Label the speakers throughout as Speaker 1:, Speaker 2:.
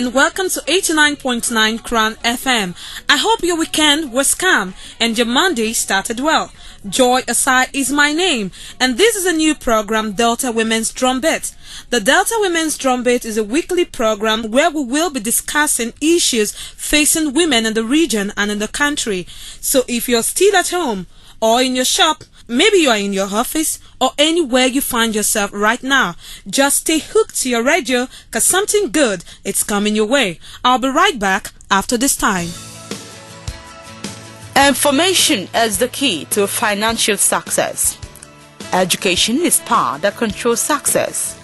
Speaker 1: and welcome to 89.9 Crown FM. I hope your weekend was calm and your Monday started well. Joy Asai is my name, and this is a new program, Delta Women's Drumbeat. The Delta Women's Drumbeat is a weekly program where we will be discussing issues facing women in the region and in the country. So if you're still at home or in your shop, maybe you are in your office or anywhere you find yourself right now, just stay hooked to your radio because something good is coming your way. I'll be right back after this time.
Speaker 2: Information is the key to financial success. Education is power that controls success.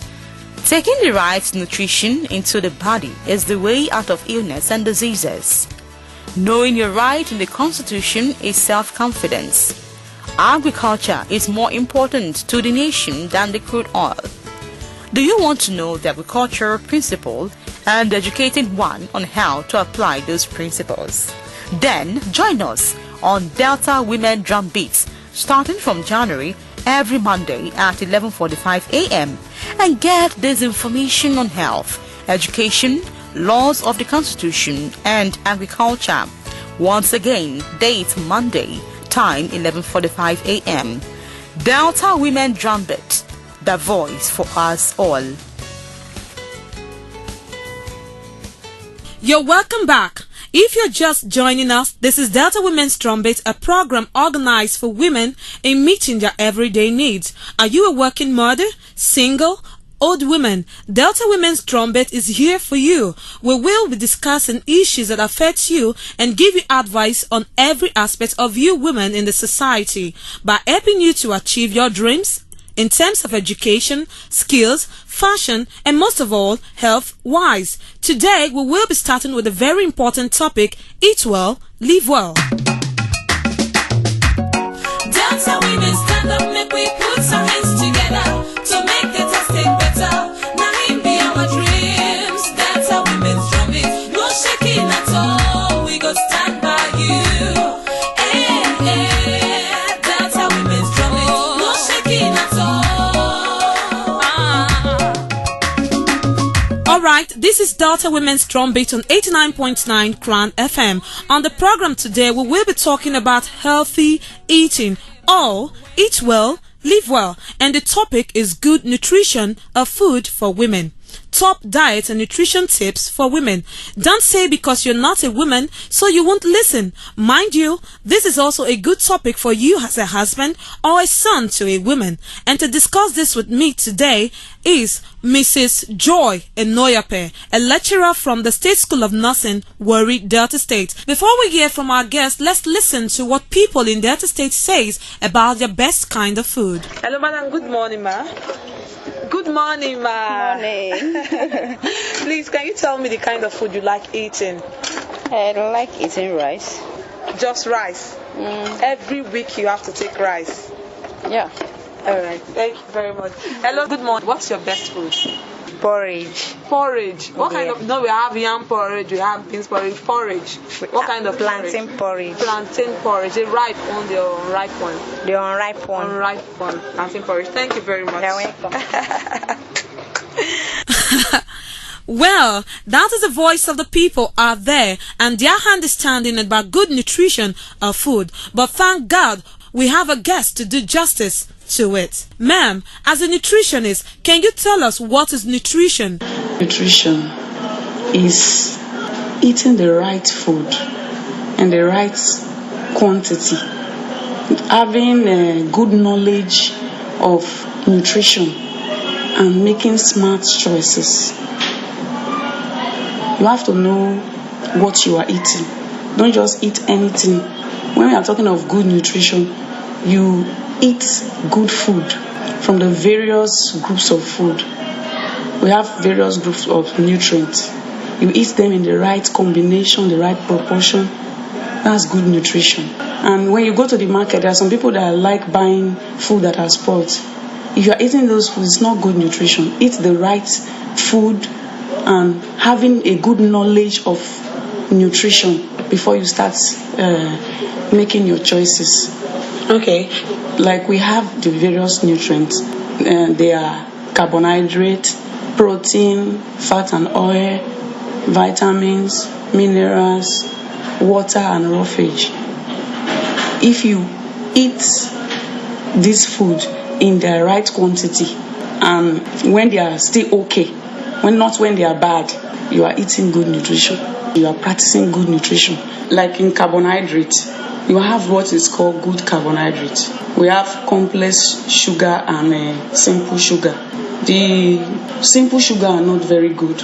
Speaker 2: Taking the right nutrition into the body is the way out of illness and diseases. Knowing your right in the Constitution is self-confidence. Agriculture is more important to the nation than the crude oil. Do you want to know the agricultural principle and educating one on how to apply those principles? Then join us on Delta Women Drumbeat starting from January every Monday at 11:45 a.m. and get this information on health, education, laws of the Constitution and agriculture. Once again, date Monday, time 11:45 a.m. Delta Women Drumbeat, the voice for us all.
Speaker 1: You're welcome back. If you're just joining us, this is Delta Women's Drumbeat, a program organized for women in meeting their everyday needs. Are you a working mother, single, old woman? Delta Women's Drumbeat is here for you. We will be discussing issues that affect you and give you advice on every aspect of you women in the society by helping you to achieve your dreams in terms of education, skills, fashion, and most of all, health-wise. Today, we will be starting with a very important topic: eat well, live well.
Speaker 3: Delta women stand up, make we put our hands together to make the testing better. Now we be our dreams. Delta women's Drumbeat, no shaking at all. We go stand by you. Delta women's Drumbeat, no shaking at all.
Speaker 1: Alright, this is Delta Women's Drumbeat on 89.9 Crown FM. On the program today, we will be talking about healthy eating, or eat well, live well, and the topic is good nutrition, a food for women. Top diet and nutrition tips for women. Don't say because you're not a woman, so you won't listen. Mind you, this is also a good topic for you as a husband or a son to a woman. And to discuss this with me today is Mrs. Joy Enoyape, a lecturer from the State School of Nursing, Warri, Delta State. Before we hear from our guest, let's listen to what people in Delta State says about their best kind of food.
Speaker 4: Hello, madam. Good morning, ma. Good morning, ma.
Speaker 5: Morning.
Speaker 4: Please, can you tell me the kind of food you like eating?
Speaker 5: I like eating rice.
Speaker 4: Just rice? Every week you have to take rice?
Speaker 5: Yeah.
Speaker 4: All right. Thank you very much. Hello, good morning. What's your best food?
Speaker 5: Porridge.
Speaker 4: Porridge. What kind of... No, we have yam porridge, we have beans porridge. Porridge. What kind of
Speaker 5: plantain porridge?
Speaker 4: Plantain porridge. The ripe one, the unripe one.
Speaker 5: The unripe one.
Speaker 4: Unripe one. Plantain porridge. Thank you very much.
Speaker 5: You're welcome.
Speaker 1: Well, that is the voice of the people out there and their understanding about good nutrition of food. But thank God, we have a guest to do justice to it. Ma'am, as a nutritionist, can you tell us what is nutrition?
Speaker 6: Nutrition is eating the right food and the right quantity, having a good knowledge of nutrition and making smart choices. You have to know what you are eating. Don't just eat anything. When we are talking of good nutrition, you eat good food from the various groups of food. We have various groups of nutrients. You eat them in the right combination, the right proportion. That's good nutrition. And when you go to the market, there are some people that like buying food that are spoiled. If you are eating those foods, it's not good nutrition. Eat the right food and having a good knowledge of nutrition before you start making your choices.
Speaker 4: Okay.
Speaker 6: Like we have the various nutrients. They are carbohydrate, protein, fat and oil, vitamins, minerals, water and roughage. If you eat this food in the right quantity and when they are still okay, not when they are bad, you are eating good nutrition. You are practicing good nutrition. Like in carbohydrate, you have what is called good carbohydrate. We have complex sugar and simple sugar. The simple sugar are not very good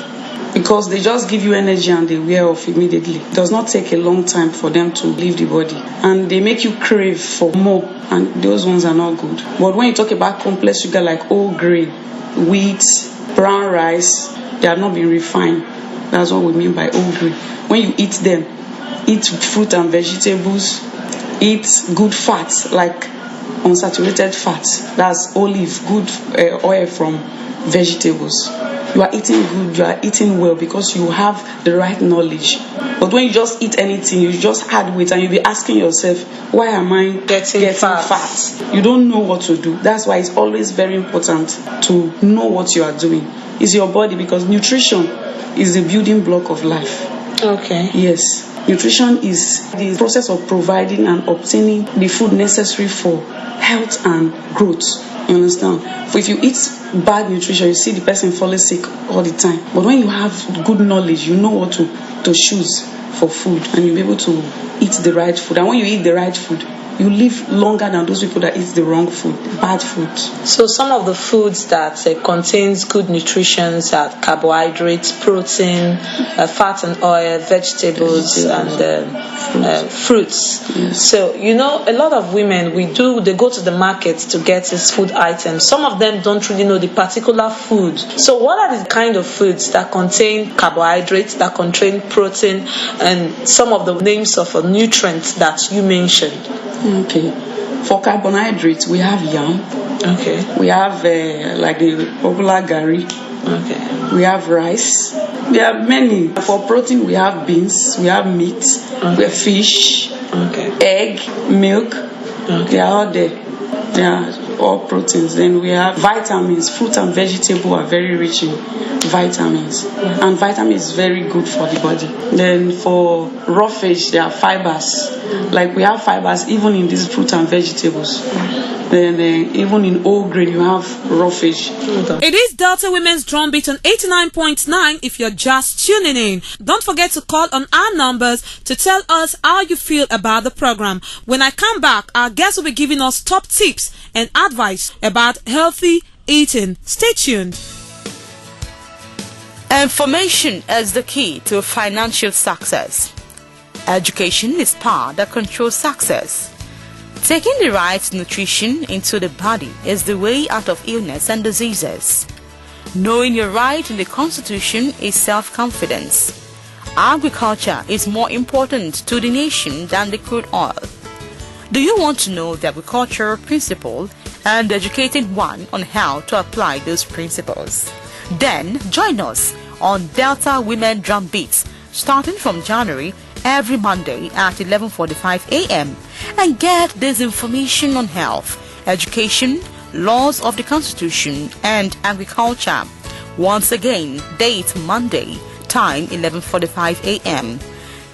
Speaker 6: because they just give you energy and they wear off immediately. It does not take a long time for them to leave the body, and they make you crave for more, and those ones are not good. But when you talk about complex sugar like whole grain, wheat, brown rice, they have not been refined. That's what we mean by whole grain. When you eat them, eat fruit and vegetables, eat good fats like unsaturated fats, that's olive, good oil from vegetables. You are eating good, you are eating well because you have the right knowledge. But when you just eat anything, you just add weight and you'll be asking yourself, why am I getting fat? You don't know what to do. That's why it's always very important to know what you are doing. It's your body, because nutrition is the building block of life.
Speaker 1: Okay.
Speaker 6: Yes. Nutrition is the process of providing and obtaining the food necessary for health and growth. You understand? For if you eat bad nutrition, you see the person falling sick all the time. But when you have good knowledge, you know what to choose for food, and you'll be able to eat the right food. And when you eat the right food, you live longer than those people that eat the wrong food, bad food.
Speaker 1: So some of the foods that contains good nutrition are carbohydrates, protein, fat and oil, vegetables and fruits.
Speaker 6: Yes.
Speaker 1: So a lot of women they go to the market to get these food items. Some of them don't really know the particular food. So what are the kind of foods that contain carbohydrates, that contain protein, and some of the names of nutrients that you mentioned?
Speaker 6: Okay. For carbohydrates, we have yam.
Speaker 1: Okay.
Speaker 6: We have like the popular gari.
Speaker 1: Okay.
Speaker 6: We have rice. There are many. For protein, we have beans. We have meat.
Speaker 1: Okay.
Speaker 6: We have fish.
Speaker 1: Okay.
Speaker 6: Egg, milk.
Speaker 1: Okay.
Speaker 6: They are all there. They are all proteins. Then we have vitamins. Fruit and vegetable are very rich in vitamins, and vitamin is very good for the body. Then for roughage, there are fibers. Like we have fibers even in these fruit and vegetables. Then even in whole grain you have roughage.
Speaker 1: It is Delta Women's Drumbeat on 89.9 if you're just tuning in. Don't forget to call on our numbers to tell us how you feel about the program. When I come back, our guests will be giving us top tips and advice about healthy eating. Stay tuned.
Speaker 2: Information is the key to financial success. Education is power that controls success. Taking the right nutrition into the body is the way out of illness and diseases. Knowing your right in the Constitution is self-confidence. Agriculture is more important to the nation than the crude oil. Do you want to know the agricultural principle and educating one on how to apply those principles? Then join us on Delta Women Drumbeat starting from January every Monday at 11:45 a.m. and get this information on health, education, laws of the Constitution and agriculture. Once again, date Monday, time 11:45 a.m.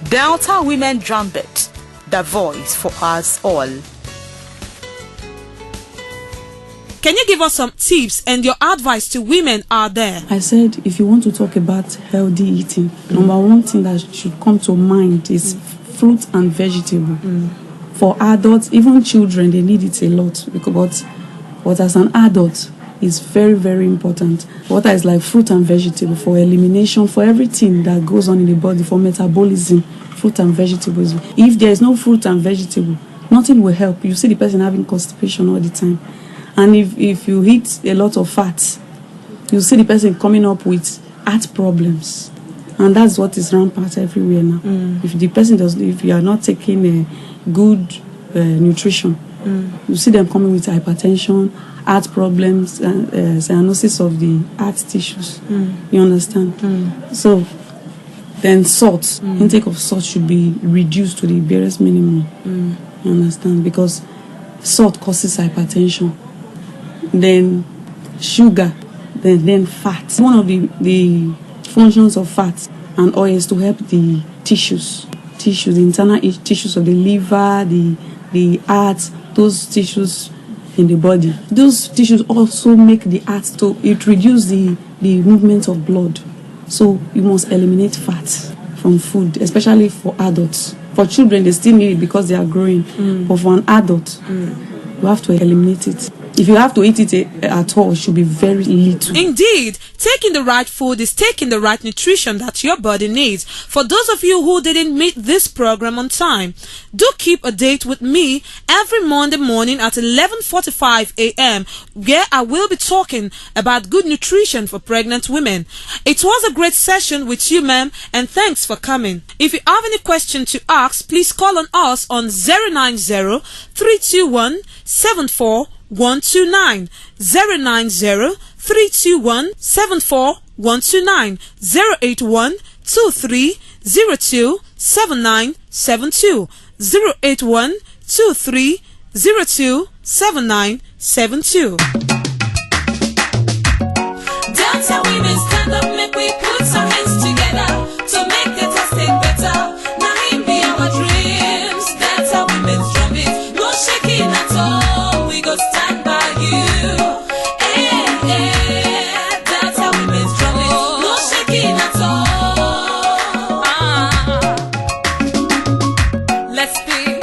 Speaker 2: Delta Women Drumbeat, the voice for us all.
Speaker 1: Can you give us some tips and your advice to women out there?
Speaker 6: I said if you want to talk about healthy eating, number one thing that should come to mind is fruit and vegetable. For adults, even children, they need it a lot. But as an adult, it's very, very important. Water is like fruit and vegetable for elimination, for everything that goes on in the body, for metabolism, fruit and vegetables. If there is no fruit and vegetable, nothing will help. You see the person having constipation all the time. And if you eat a lot of fats, you see the person coming up with heart problems, and that's what is rampant everywhere now. If you are not taking a good nutrition, you see them coming with hypertension, heart problems, cyanosis of the heart tissues. You understand? So then salt, intake of salt should be reduced to the barest minimum. You understand? Because salt causes hypertension. Then sugar, then fat. One of the functions of fat and oils to help the tissues, the internal tissues of the liver, the heart, those tissues in the body. Those tissues also make the heart to reduce the movement of blood. So you must eliminate fat from food, especially for adults. For children, they still need it because they are growing. But for an adult, you have to eliminate it. If you have to eat it at all, it should be very little.
Speaker 1: Indeed, taking the right food is taking the right nutrition that your body needs. For those of you who didn't meet this program on time, do keep a date with me every Monday morning at 11:45 a.m. where I will be talking about good nutrition for pregnant women. It was a great session with you, ma'am, and thanks for coming. If you have any question to ask, please call on us on 090-321-74129, 090-321-74129, 081-2302-7972, 081-2302-7972.
Speaker 3: Delta women stand up, make we put our hands together to make the testing better. Now him be our dreams. Delta women's drumbeat, no shaking at all. We go stand by you. Hey, hey, Delta women's drumbeat, no shaking at all. Let's speak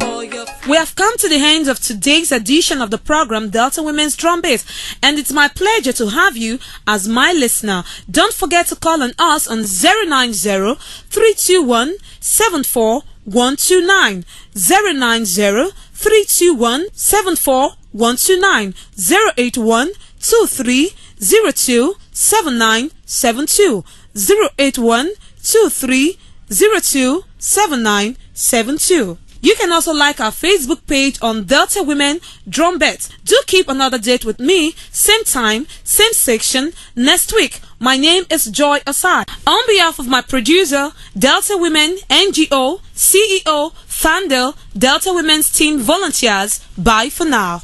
Speaker 3: for your.
Speaker 1: We have come to the end of today's edition of the program Delta Women's Drumbeat, and it's my pleasure to have you as my listener. Don't forget to call on us on 090-321-74129, 090-321-74129, 081-2302-7972, 081-2302-7972. You can also like our Facebook page on Delta Women Drumbeat. Do keep another date with me, same time, same section, next week. My name is Joy Asad. On behalf of my producer, Delta Women NGO, CEO, founder, Delta Women's Team volunteers, bye for now.